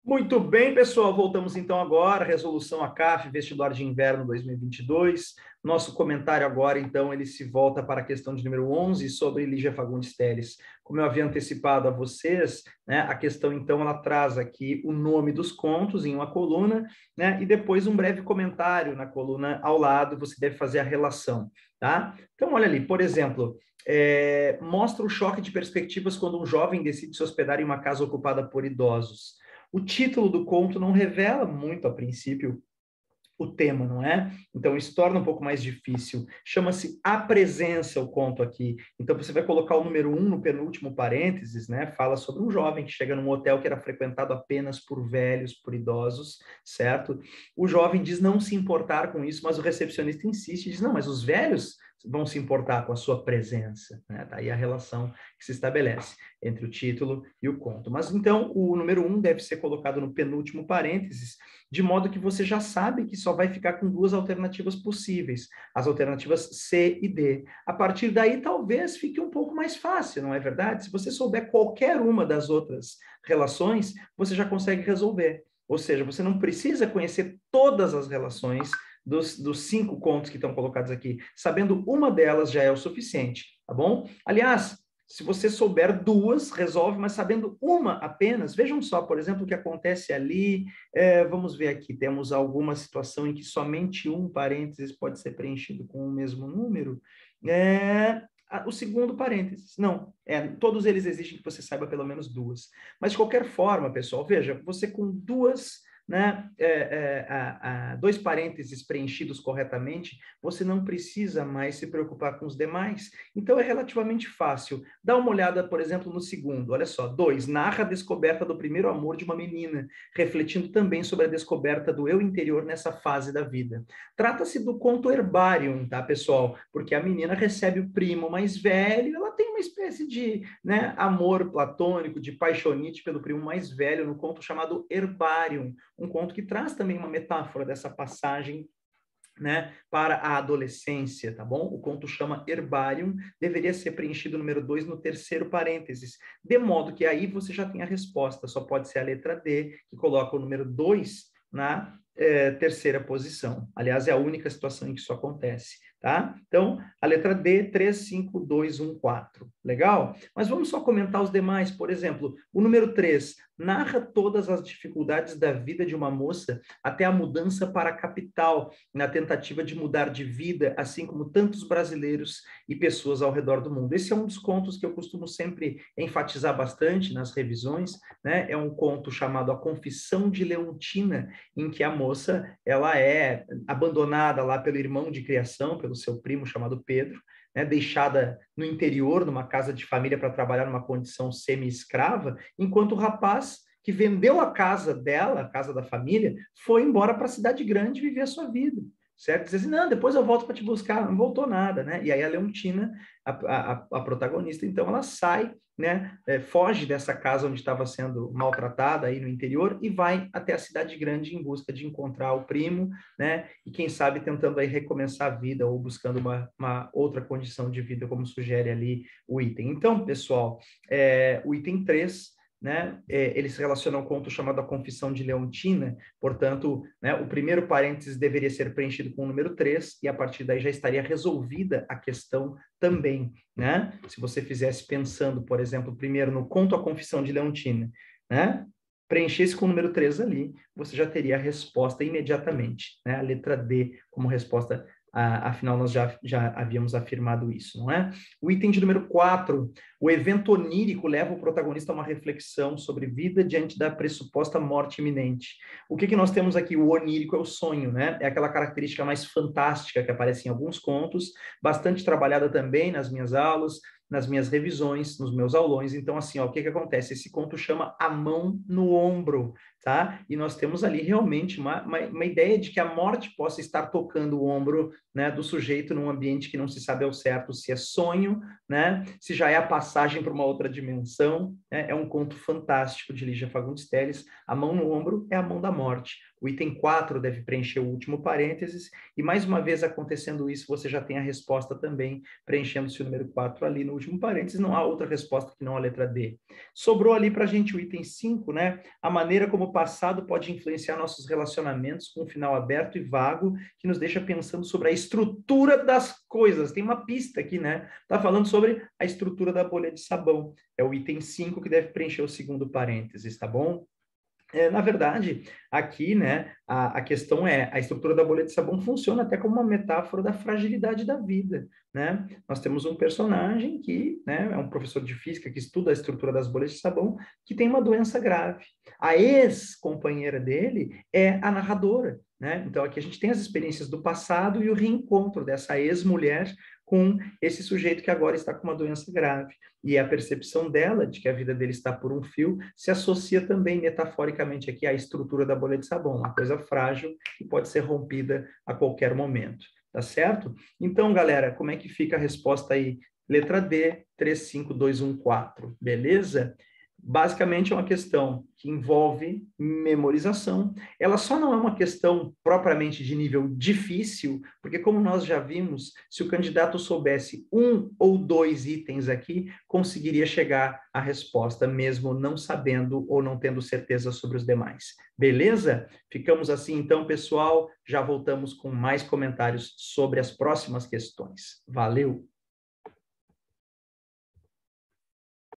Muito bem, pessoal. Voltamos então agora. Resolução ACAF, vestibular de inverno 2022. Nosso comentário agora, então, ele se volta para a questão de número 11 sobre Lígia Fagundes Telles. Como eu havia antecipado a vocês, né, a questão, então, ela traz aqui o nome dos contos em uma coluna, né, e depois um breve comentário na coluna ao lado. Você deve fazer a relação, tá? Então, olha ali, por exemplo, mostra o choque de perspectivas quando um jovem decide se hospedar em uma casa ocupada por idosos. O título do conto não revela muito, a princípio, o tema, não é? Então, isso torna um pouco mais difícil. Chama-se A Presença, o conto aqui. Então, você vai colocar o número 1 no penúltimo parênteses, né? Fala sobre um jovem que chega num hotel que era frequentado apenas por velhos, por idosos, certo? O jovem diz não se importar com isso, mas o recepcionista insiste e diz, não, mas os velhos vão se importar com a sua presença, né? Daí a relação que se estabelece entre o título e o conto. Mas, então, o número 1 deve ser colocado no penúltimo parênteses, de modo que você já sabe que só vai ficar com duas alternativas possíveis, as alternativas C e D. A partir daí, talvez fique um pouco mais fácil, não é verdade? Se você souber qualquer uma das outras relações, você já consegue resolver. Ou seja, você não precisa conhecer todas as relações dos 5 contos que estão colocados aqui. Sabendo uma delas já é o suficiente, tá bom? Aliás, se você souber duas, resolve, mas sabendo uma apenas, vejam só, por exemplo, o que acontece ali. Vamos ver aqui, temos alguma situação em que somente um parênteses pode ser preenchido com o mesmo número. O segundo parênteses, não, todos eles exigem que você saiba pelo menos duas. Mas, de qualquer forma, pessoal, veja, você com duas, né, 2 parênteses preenchidos corretamente, você não precisa mais se preocupar com os demais. Então, é relativamente fácil. Dá uma olhada, por exemplo, no segundo. Olha só, 2. Narra a descoberta do primeiro amor de uma menina, refletindo também sobre a descoberta do eu interior nessa fase da vida. Trata-se do conto Herbarium, tá, pessoal? Porque a menina recebe o primo mais velho, ela tem uma espécie de, né, amor platônico, de paixonite pelo primo mais velho, no conto chamado Herbarium, um conto que traz também uma metáfora dessa passagem, né, para a adolescência, tá bom? O conto chama Herbarium, deveria ser preenchido o número 2 no terceiro parênteses, de modo que aí você já tem a resposta, só pode ser a letra D, que coloca o número 2 na terceira posição. Aliás, é a única situação em que isso acontece, tá? Então, a letra D, 3, 5, 2, 1, 4. Legal? Mas vamos só comentar os demais. Por exemplo, o número 3 narra todas as dificuldades da vida de uma moça até a mudança para a capital, na tentativa de mudar de vida, assim como tantos brasileiros e pessoas ao redor do mundo. Esse é um dos contos que eu costumo sempre enfatizar bastante nas revisões, né? É um conto chamado A Confissão de Leontina, em que a moça ela é abandonada lá pelo irmão de criação, pelo seu primo chamado Pedro, né, deixada no interior, numa casa de família, para trabalhar numa condição semi-escrava, enquanto o rapaz que vendeu a casa dela, a casa da família, foi embora para a cidade grande viver a sua vida, certo? Diz assim, não, depois eu volto para te buscar, não voltou nada, né? E aí a Leontina, a protagonista, então ela sai, né, foge dessa casa onde estava sendo maltratada aí no interior e vai até a cidade grande em busca de encontrar o primo, né, e quem sabe tentando aí recomeçar a vida ou buscando uma outra condição de vida, como sugere ali o item. Então, pessoal, o item 3, né, ele se relaciona ao conto chamado A Confissão de Leontina, portanto, né, o primeiro parênteses deveria ser preenchido com o número 3, e a partir daí já estaria resolvida a questão também, né? Se você fizesse pensando, por exemplo, primeiro no conto A Confissão de Leontina, né? Preenchesse com o número 3 ali, você já teria a resposta imediatamente, né? A letra D como resposta, afinal nós já havíamos afirmado isso, não é? O item de número 4, o evento onírico leva o protagonista a uma reflexão sobre vida diante da pressuposta morte iminente. O que nós temos aqui? O onírico é o sonho, né? É aquela característica mais fantástica que aparece em alguns contos, bastante trabalhada também nas minhas aulas, nas minhas revisões, nos meus aulões. Então, assim, ó, o que acontece? Esse conto chama A Mão no Ombro, tá? E nós temos ali realmente uma ideia de que a morte possa estar tocando o ombro, né, do sujeito num ambiente que não se sabe ao certo se é sonho, né, se já é a passagem para uma outra dimensão, né? É um conto fantástico de Lígia Fagundes Telles. A mão no ombro é a mão da morte. O item 4 deve preencher o último parênteses, e mais uma vez acontecendo isso, você já tem a resposta também, preenchendo-se o número 4 ali no último parênteses, não há outra resposta que não a letra D. Sobrou ali para a gente o item 5, né? A maneira como o passado pode influenciar nossos relacionamentos com um final aberto e vago, que nos deixa pensando sobre a estrutura das coisas. Tem uma pista aqui, né? Está falando sobre a estrutura da bolha de sabão. É o item 5 que deve preencher o segundo parênteses, tá bom? Na verdade, aqui, né, a questão é, a estrutura da bolha de sabão funciona até como uma metáfora da fragilidade da vida, né? Nós temos um personagem que, né, é um professor de física que estuda a estrutura das bolhas de sabão, que tem uma doença grave. A ex-companheira dele é a narradora, né? Então, aqui a gente tem as experiências do passado e o reencontro dessa ex-mulher com esse sujeito que agora está com uma doença grave. E a percepção dela de que a vida dele está por um fio se associa também metaforicamente aqui à estrutura da bolha de sabão, uma coisa frágil que pode ser rompida a qualquer momento, tá certo? Então, galera, como é que fica a resposta aí? Letra D, 35214, beleza? Basicamente é uma questão que envolve memorização. Ela só não é uma questão propriamente de nível difícil, porque como nós já vimos, se o candidato soubesse um ou dois itens aqui, conseguiria chegar à resposta, mesmo não sabendo ou não tendo certeza sobre os demais. Beleza? Ficamos assim então, pessoal. Já voltamos com mais comentários sobre as próximas questões. Valeu!